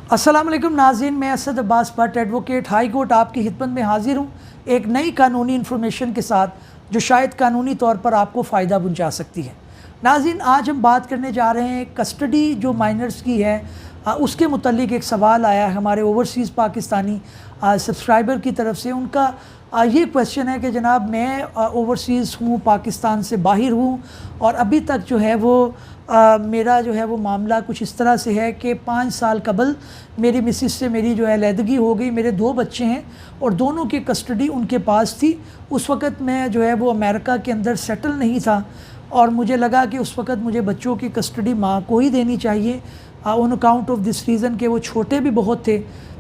अस्सलाम वालेकुम नाज़रीन, मैं Asad Abbas Bhatt advocate high court आपकी खिदमत में हाजिर हूँ एक नई कानूनी इन्फॉर्मेशन के साथ जो शायद कानूनी तौर पर आपको फ़ायदा पहुँचा सकती है। नाज़रीन, आज हम बात करने जा रहे हैं कस्टडी जो माइनर्स की है उसके मुतल्लिक एक सवाल आया है हमारे ओवरसीज़ पाकिस्तानी सब्सक्राइबर की तरफ से। उनका ये क्वेश्चन है कि जनाब मैं ओवरसीज़ हूँ, पाकिस्तान से बाहर हूँ और अभी तक जो है वो मेरा जो है वो मामला कुछ इस तरह से है कि 5 साल कबल मेरी मिसिस से मेरी जो है अलहदगी हो गई। मेरे 2 बच्चे हैं और दोनों की कस्टडी उनके पास थी। उस वक़्त मैं जो है वो अमेरिका के अंदर सेटल नहीं था और मुझे लगा कि उस वक़्त मुझे बच्चों की कस्टडी माँ को ही देनी चाहिए on account of this reason कि वो छोटे भी बहुत थे,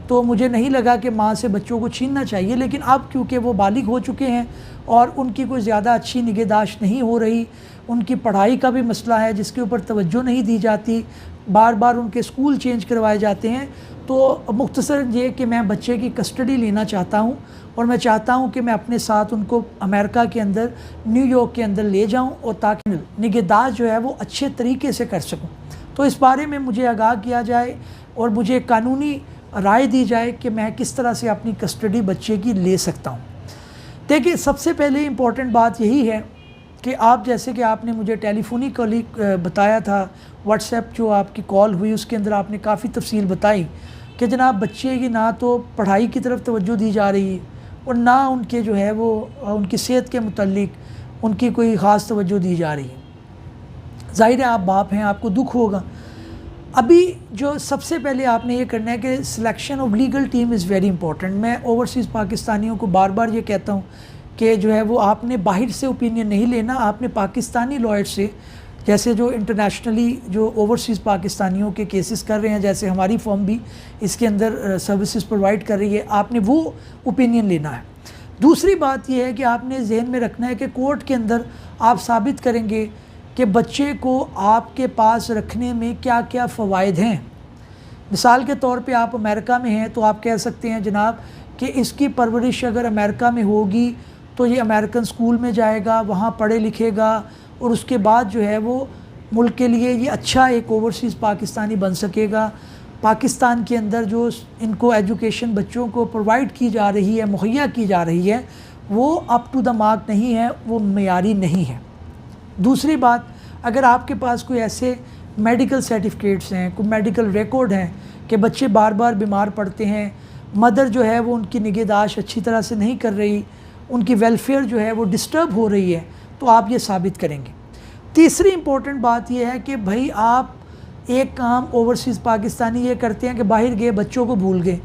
तो मुझे नहीं लगा कि माँ से बच्चों को छीनना चाहिए। लेकिन अब क्योंकि वो बालिग हो चुके हैं और उनकी कोई ज़्यादा अच्छी निगहदाश्त नहीं हो रही, उनकी पढ़ाई का भी मसला है जिसके ऊपर तवज्जो नहीं दी जाती, बार बार उनके स्कूल चेंज करवाए जाते हैं, तो मुख्तसर ये कि मैं बच्चे की कस्टडी लेना चाहता हूँ और मैं चाहता हूँ कि मैं अपने साथ उनको अमेरिका के अंदर, न्यूयॉर्क के अंदर ले जाऊँ और ताकि निगहदाश्त जो है वो अच्छे तरीके से कर सकूँ। तो इस बारे में मुझे आगाह किया जाए और मुझे कानूनी राय दी जाए कि मैं किस तरह से अपनी कस्टडी बच्चे की ले सकता हूँ। देखिए, सबसे पहले इम्पॉर्टेंट बात यही है कि आप जैसे कि आपने मुझे टेलीफोनिकली बताया था, व्हाट्सएप जो आपकी कॉल हुई उसके अंदर आपने काफ़ी तफसील बताई कि जनाब बच्चे की ना तो पढ़ाई की तरफ तवज्जो दी जा रही है और ना उनके जो है वो उनकी सेहत के मुतल्लिक उनकी कोई ख़ास तवज्जो दी जा रही है। ज़ाहिर है आप बाप हैं, आपको दुख होगा। अभी जो सबसे पहले आपने ये करना है कि selection of legal team is very important. मैं ओवरसीज़ पाकिस्तानियों को बार बार ये कहता हूँ कि जो है वो आपने बाहर से ओपिनियन नहीं लेना, आपने पाकिस्तानी लॉयर से, जैसे जो इंटरनेशनली जो ओवरसीज़ पाकिस्तानियों के केसेस कर रहे हैं, जैसे हमारी फर्म भी इसके अंदर सर्विसेज प्रोवाइड कर रही है, आपने वो ओपिनियन लेना है। दूसरी बात यह है कि आपने जहन में रखना है कि कोर्ट के अंदर आप साबित करेंगे कि बच्चे को आपके पास रखने में क्या क्या फ़वाइद हैं। मिसाल के तौर पे आप अमेरिका में हैं तो आप कह सकते हैं जनाब कि इसकी परवरिश अगर अमेरिका में होगी तो ये अमेरिकन स्कूल में जाएगा, वहाँ पढ़े लिखेगा और उसके बाद जो है वो मुल्क के लिए ये अच्छा एक ओवरसीज़ पाकिस्तानी बन सकेगा। पाकिस्तान के अंदर जो इनको एजुकेशन बच्चों को प्रोवाइड की जा रही है, मुहैया की जा रही है, वो अप टू द मार्क नहीं है, वो मेयारी नहीं है। दूसरी बात, अगर आपके पास कोई ऐसे मेडिकल सर्टिफिकेट्स हैं, कोई मेडिकल रिकॉर्ड हैं कि बच्चे बार बार बीमार पड़ते हैं, मदर जो है वो उनकी निगहदाश्त अच्छी तरह से नहीं कर रही, उनकी वेलफेयर जो है वो डिस्टर्ब हो रही है, तो आप ये साबित करेंगे। तीसरी इम्पोर्टेंट बात यह है कि भाई आप एक काम ओवरसीज़ पाकिस्तानी ये करते हैं कि बाहर गए बच्चों को भूल गए।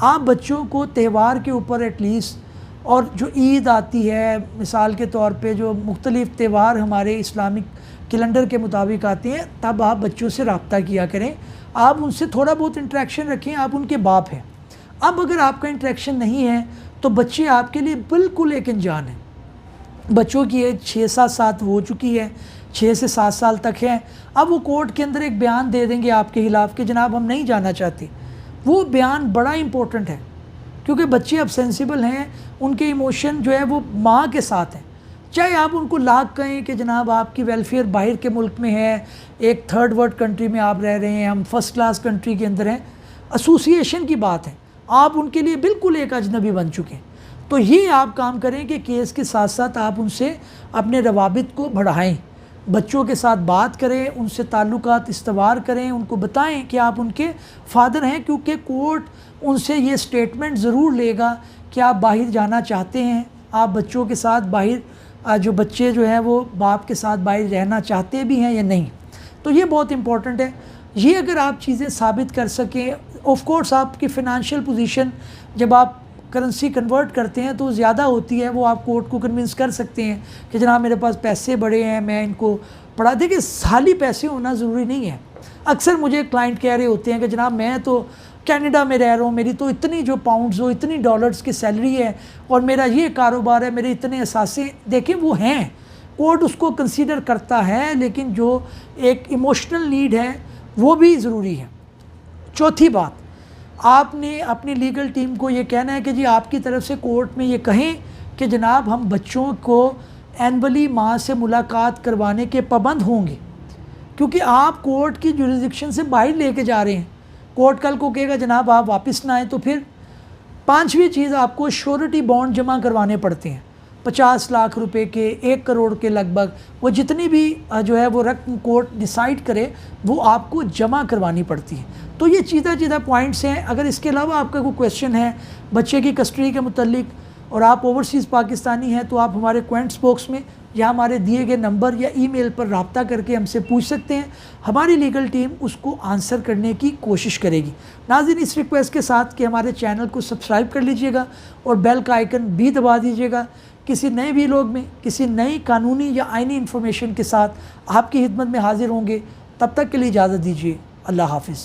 आप बच्चों को त्यौहार के ऊपर एटलीस्ट, और जो ईद आती है मिसाल के तौर पे, जो मुख्तलिफ़ त्यौहार हमारे इस्लामिक कैलेंडर के मुताबिक आते हैं, तब आप बच्चों से रब्ता किया करें, आप उनसे थोड़ा बहुत इंटरेक्शन रखें, आप उनके बाप हैं। अब अगर आपका इंटरेक्शन नहीं है तो बच्चे आपके लिए बिल्कुल एक अनजान है। बच्चों की एज 6-7 साल हो चुकी है, 6 से 7 साल तक है। अब वो कोर्ट के अंदर एक बयान दे देंगे आपके खिलाफ़ कि जनाब हम नहीं जाना चाहते। वो बयान बड़ा इंपॉर्टेंट है क्योंकि बच्चे अब सेंसिबल हैं, उनके इमोशन जो है वो माँ के साथ हैं। चाहे आप उनको लाख कहें कि जनाब आपकी वेलफेयर बाहर के मुल्क में है, एक थर्ड वर्ल्ड कंट्री में आप रह रहे हैं, हम फर्स्ट क्लास कंट्री के अंदर हैं, एसोसिएशन की बात है, आप उनके लिए बिल्कुल एक अजनबी बन चुके हैं। तो ये आप काम करें कि केस के साथ साथ आप उनसे अपने रवाबित को बढ़ाएं, बच्चों के साथ बात करें, उनसे ताल्लुकात इस्तवार करें, उनको बताएं कि आप उनके फादर हैं, क्योंकि कोर्ट उनसे ये स्टेटमेंट ज़रूर लेगा कि आप बाहर जाना चाहते हैं, आप बच्चों के साथ बाहर, जो बच्चे जो हैं वो बाप के साथ बाहर रहना चाहते भी हैं या नहीं। तो ये बहुत इंपॉर्टेंट है। ये अगर आप चीज़ें साबित कर सकें, ऑफ कोर्स आपकी फ़िनंशियल पोजीशन जब आप करेंसी कन्वर्ट करते हैं तो ज़्यादा होती है, वो आप कोर्ट को कन्विंस कर सकते हैं कि जनाब मेरे पास पैसे बड़े हैं, मैं इनको पढ़ा। देखिए, साली पैसे होना ज़रूरी नहीं है। अक्सर मुझे क्लाइंट कह रहे होते हैं कि जनाब मैं तो कनाडा में रह रहा हूँ, मेरी तो इतनी जो पाउंड्स हो, इतनी डॉलर्स की सैलरी है और मेरा ये कारोबार है, मेरे इतने असासे। देखिए, वो हैं, कोर्ट उसको कंसीडर करता है, लेकिन जो एक इमोशनल नीड है वो भी ज़रूरी है। चौथी बात, आपने अपनी लीगल टीम को ये कहना है कि जी आपकी तरफ से कोर्ट में ये कहें कि जनाब हम बच्चों को एनुअली माँ से मुलाकात करवाने के पाबंद होंगे, क्योंकि आप कोर्ट की जुरिसडिक्शन से बाहर लेके जा रहे हैं। कोर्ट कल को कहेगा जनाब आप वापस ना आए, तो फिर पांचवी चीज़ आपको श्योरिटी बॉन्ड जमा करवाने पड़ते हैं 50 लाख रुपए के, 1 करोड़ के लगभग, वो जितनी भी जो है वो रकम कोर्ट डिसाइड करे वो आपको जमा करवानी पड़ती है। तो ये चीज़ा पॉइंट्स हैं। अगर इसके अलावा आपका कोई क्वेश्चन है बच्चे की कस्टडी के मुतल्लिक और आप ओवरसीज़ पाकिस्तानी हैं तो आप हमारे कमेंट्स बॉक्स में या हमारे दिए गए नंबर या ईमेल पर रब्ता करके हमसे पूछ सकते हैं। हमारी लीगल टीम उसको आंसर करने की कोशिश करेगी। नाज़रीन, इस रिक्वेस्ट के साथ कि हमारे चैनल को सब्सक्राइब कर लीजिएगा और बेल का आइकन भी दबा दीजिएगा। किसी नए वीलॉग में किसी नई कानूनी या आइनी इन्फॉर्मेशन के साथ आपकी खिदमत में हाजिर होंगे। तब तक के लिए इजाज़त दीजिए। अल्लाह हाफ़िज़।